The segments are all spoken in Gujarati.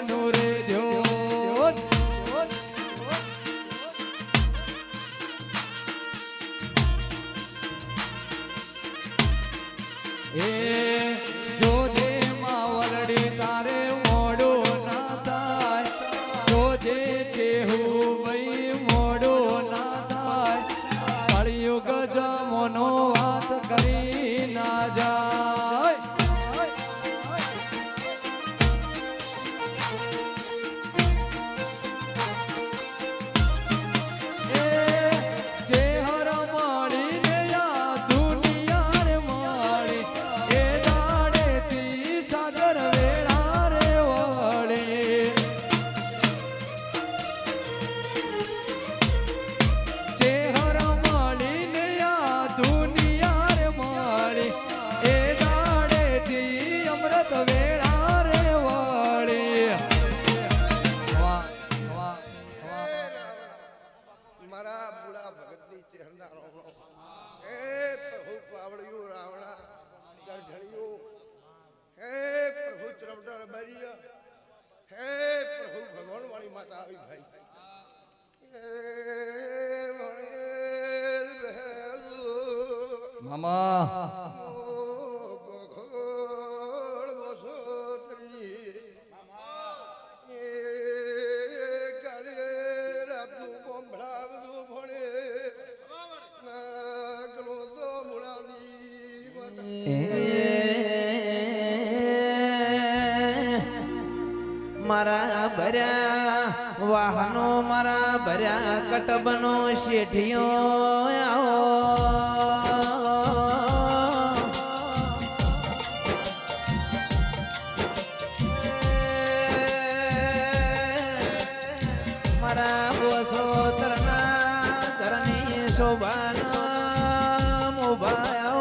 નું રે ધ્યોન એ જોજે માં વરડી તારે મોડું ના થાય જોજે કેહું ભાઈ મોડું ના થાય કળિયુગ જમોનો વાત કરી ના જાય મામા મારા ભર્યા વાહનો મારા ભર્યા કટબનો શેઠિયો મારા બોસોતરના ઘરની શોભાના મોભાયો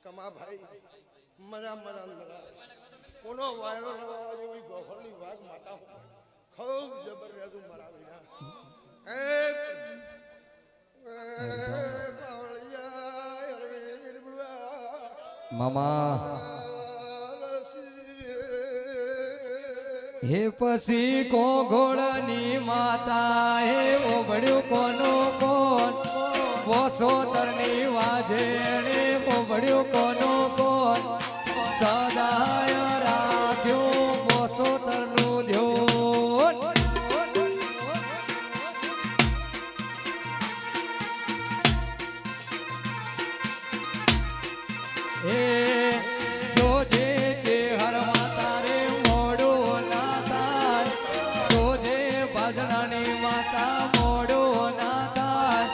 કમા ભાઈ મજા મજા કોનો વાયરો લગાવવા જેવી ગોખરની વાઘ માતા ખૂબ જબરજસ્ત મારા વિના મામા હે પછી કો ઘોડાની માતા હે ઓબડ્યું કોનો કોણ વસોતરની વાજેણે ઓબડ્યું કોનો કોણ સદાય રાખ્યું વસોતરનું ધ્યોન એ જોજે છે હર માતા રે મોડું ના થાય જોજે ભજનાની માતા મોડું ના થાય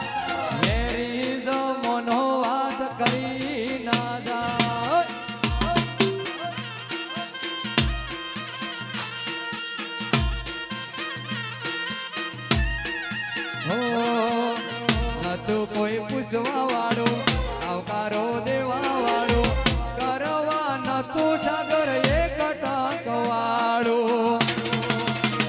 લેરી જમોનો વાત કરી ના જાય હો નતું કોઈ પૂછવા